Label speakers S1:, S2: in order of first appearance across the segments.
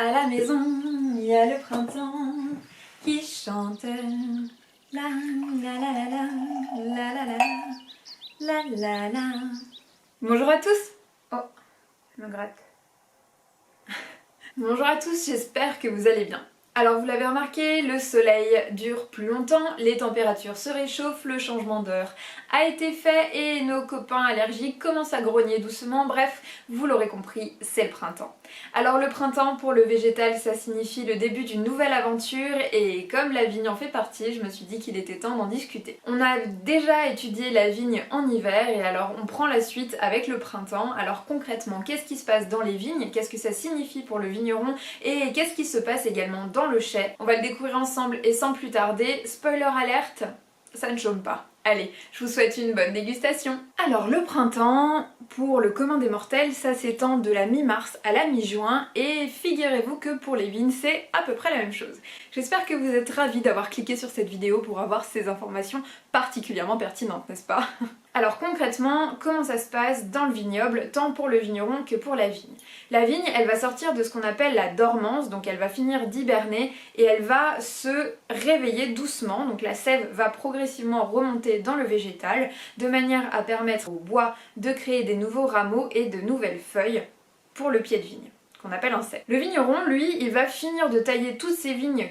S1: À la maison, il y a le printemps qui chante. La la la la la la la la la la. Bonjour à tous. Oh, je me gratte. Bonjour à tous, j'espère que vous allez bien. Alors vous l'avez remarqué, le soleil dure plus longtemps, les températures se réchauffent, le changement d'heure a été fait et nos copains allergiques commencent à grogner doucement, bref, vous l'aurez compris, c'est le printemps. Alors le printemps pour le végétal ça signifie le début d'une nouvelle aventure et comme la vigne en fait partie, je me suis dit qu'il était temps d'en discuter. On a déjà étudié la vigne en hiver et alors on prend la suite avec le printemps. Alors concrètement, qu'est-ce qui se passe dans les vignes, qu'est-ce que ça signifie pour le vigneron et qu'est-ce qui se passe également dans le chai? On va le découvrir ensemble et sans plus tarder, spoiler alerte, ça ne chôme pas. Allez, je vous souhaite une bonne dégustation. Alors le printemps, pour le commun des mortels, ça s'étend de la mi-mars à la mi-juin et figurez-vous que pour les vignes c'est à peu près la même chose. J'espère que vous êtes ravis d'avoir cliqué sur cette vidéo pour avoir ces informations particulièrement pertinentes, n'est-ce pas? Alors concrètement, comment ça se passe dans le vignoble, tant pour le vigneron que pour la vigne? La vigne, elle va sortir de ce qu'on appelle la dormance, donc elle va finir d'hiberner et elle va se réveiller doucement, donc la sève va progressivement remonter dans le végétal, de manière à permettre au bois de créer des nouveaux rameaux et de nouvelles feuilles pour le pied de vigne, qu'on appelle un cep. Le vigneron, lui, il va finir de tailler toutes ces vignes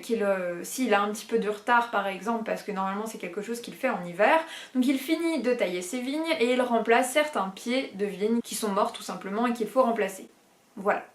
S1: s'il a un petit peu de retard par exemple, parce que normalement c'est quelque chose qu'il fait en hiver, donc il finit de tailler ses vignes et il remplace certains pieds de vignes qui sont morts tout simplement et qu'il faut remplacer. Voilà.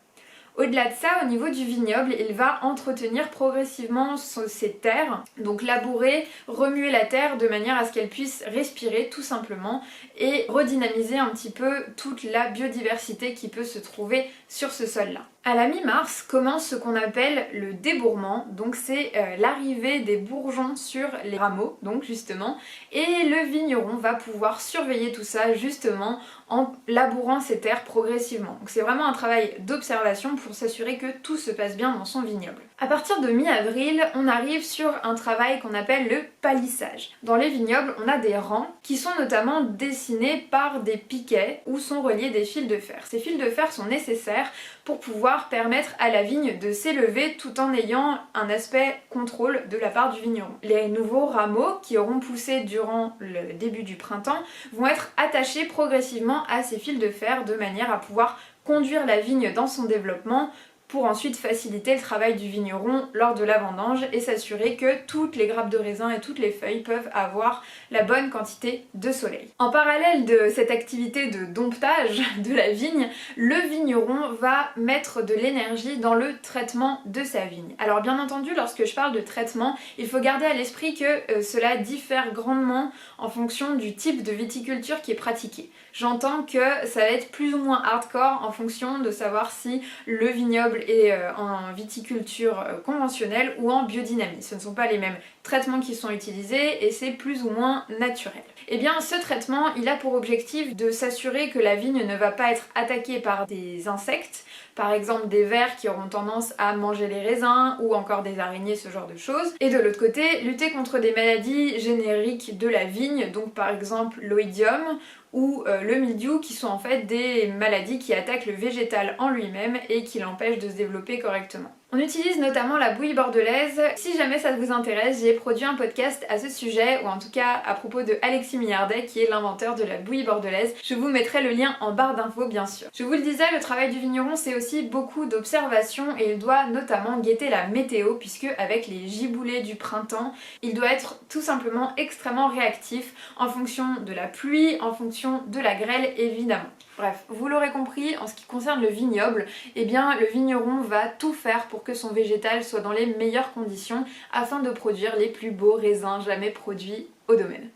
S1: Au-delà de ça, au niveau du vignoble, il va entretenir progressivement ses terres, donc labourer, remuer la terre de manière à ce qu'elle puisse respirer tout simplement et redynamiser un petit peu toute la biodiversité qui peut se trouver sur ce sol-là. À la mi-mars commence ce qu'on appelle le débourrement, donc c'est l'arrivée des bourgeons sur les rameaux, donc justement, et le vigneron va pouvoir surveiller tout ça justement en labourant ses terres progressivement. Donc c'est vraiment un travail d'observation pour s'assurer que tout se passe bien dans son vignoble. À partir de mi-avril, on arrive sur un travail qu'on appelle le palissage. Dans les vignobles, on a des rangs qui sont notamment dessinés par des piquets où sont reliés des fils de fer. Ces fils de fer sont nécessaires pour pouvoir permettre à la vigne de s'élever tout en ayant un aspect contrôle de la part du vigneron. Les nouveaux rameaux qui auront poussé durant le début du printemps vont être attachés progressivement à ces fils de fer de manière à pouvoir conduire la vigne dans son développement pour ensuite faciliter le travail du vigneron lors de la vendange et s'assurer que toutes les grappes de raisin et toutes les feuilles peuvent avoir la bonne quantité de soleil. En parallèle de cette activité de domptage de la vigne, le vigneron va mettre de l'énergie dans le traitement de sa vigne. Alors bien entendu, lorsque je parle de traitement, il faut garder à l'esprit que cela diffère grandement en fonction du type de viticulture qui est pratiqué. J'entends que ça va être plus ou moins hardcore en fonction de savoir si le vignoble est en viticulture conventionnelle ou en biodynamie. Ce ne sont pas les mêmes traitements qui sont utilisés et c'est plus ou moins naturel. Et bien ce traitement, il a pour objectif de s'assurer que la vigne ne va pas être attaquée par des insectes, par exemple des vers qui auront tendance à manger les raisins ou encore des araignées, ce genre de choses. Et de l'autre côté, lutter contre des maladies génériques de la vigne, donc par exemple l'oïdium ou le mildiou qui sont en fait des maladies qui attaquent le végétal en lui-même et qui l'empêchent de se développer correctement. On utilise notamment la bouillie bordelaise. Si jamais ça vous intéresse, j'ai produit un podcast à ce sujet, ou en tout cas à propos de Alexis Millardet qui est l'inventeur de la bouillie bordelaise. Je vous mettrai le lien en barre d'infos bien sûr. Je vous le disais, le travail du vigneron c'est aussi beaucoup d'observation et il doit notamment guetter la météo puisque avec les giboulées du printemps, il doit être tout simplement extrêmement réactif en fonction de la pluie, en fonction de la grêle évidemment. Bref, vous l'aurez compris, en ce qui concerne le vignoble, eh bien le vigneron va tout faire pour que son végétal soit dans les meilleures conditions afin de produire les plus beaux raisins jamais produits au domaine.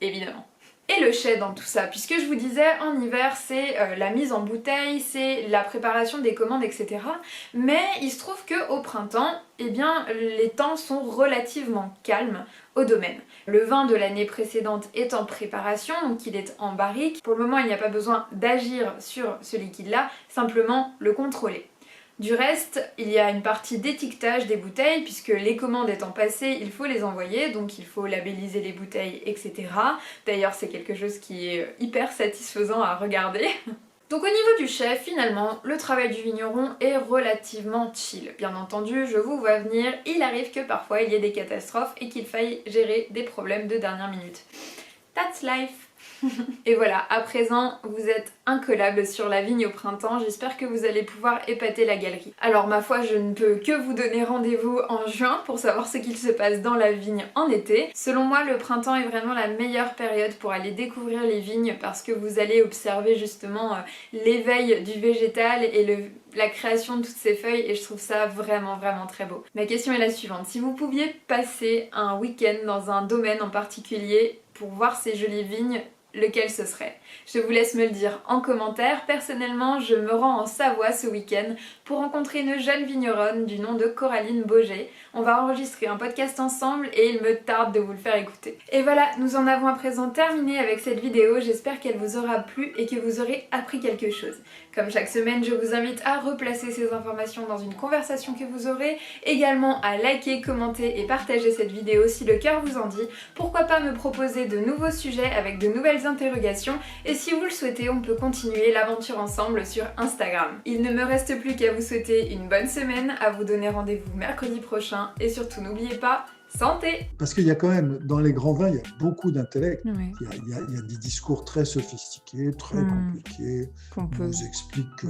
S1: Évidemment. Et le chai dans tout ça, puisque je vous disais en hiver c'est la mise en bouteille, c'est la préparation des commandes, etc. Mais il se trouve qu'au printemps, eh bien les temps sont relativement calmes au domaine. Le vin de l'année précédente est en préparation, donc il est en barrique. Pour le moment il n'y a pas besoin d'agir sur ce liquide-là, simplement le contrôler. Du reste, il y a une partie d'étiquetage des bouteilles, puisque les commandes étant passées, il faut les envoyer, donc il faut labelliser les bouteilles, etc. D'ailleurs, c'est quelque chose qui est hyper satisfaisant à regarder. Donc au niveau du chef, finalement, le travail du vigneron est relativement chill. Bien entendu, je vous vois venir, il arrive que parfois il y ait des catastrophes et qu'il faille gérer des problèmes de dernière minute. That's life. Et voilà, à présent, vous êtes incollable sur la vigne au printemps, j'espère que vous allez pouvoir épater la galerie. Alors ma foi, je ne peux que vous donner rendez-vous en juin pour savoir ce qu'il se passe dans la vigne en été. Selon moi, le printemps est vraiment la meilleure période pour aller découvrir les vignes parce que vous allez observer justement l'éveil du végétal et la création de toutes ces feuilles et je trouve ça vraiment très beau. Ma question est la suivante, si vous pouviez passer un week-end dans un domaine en particulier pour voir ces jolies vignes, lequel ce serait? Je vous laisse me le dire en commentaire. Personnellement, je me rends en Savoie ce week-end pour rencontrer une jeune vigneronne du nom de Coraline Boger. On va enregistrer un podcast ensemble et il me tarde de vous le faire écouter. Et voilà, nous en avons à présent terminé avec cette vidéo. J'espère qu'elle vous aura plu et que vous aurez appris quelque chose. Comme chaque semaine, je vous invite à replacer ces informations dans une conversation que vous aurez, également à liker, commenter et partager cette vidéo si le cœur vous en dit. Pourquoi pas me proposer de nouveaux sujets avec de nouvelles interrogations et si vous le souhaitez, on peut continuer l'aventure ensemble sur Instagram. Il ne me reste plus qu'à vous souhaiter une bonne semaine, à vous donner rendez-vous mercredi prochain et surtout n'oubliez pas, santé!
S2: Parce qu'il y a quand même, dans les grands vins, il y a beaucoup d'intellect.
S1: Oui.
S2: Il y a des discours très sophistiqués, très compliqués. On nous explique que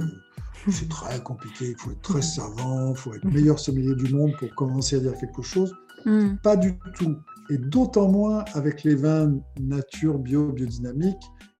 S2: c'est très compliqué, il faut être très savant, il faut être le meilleur sommelier du monde pour commencer à dire quelque chose. Pas du tout. Et d'autant moins avec les vins nature, biodynamiques,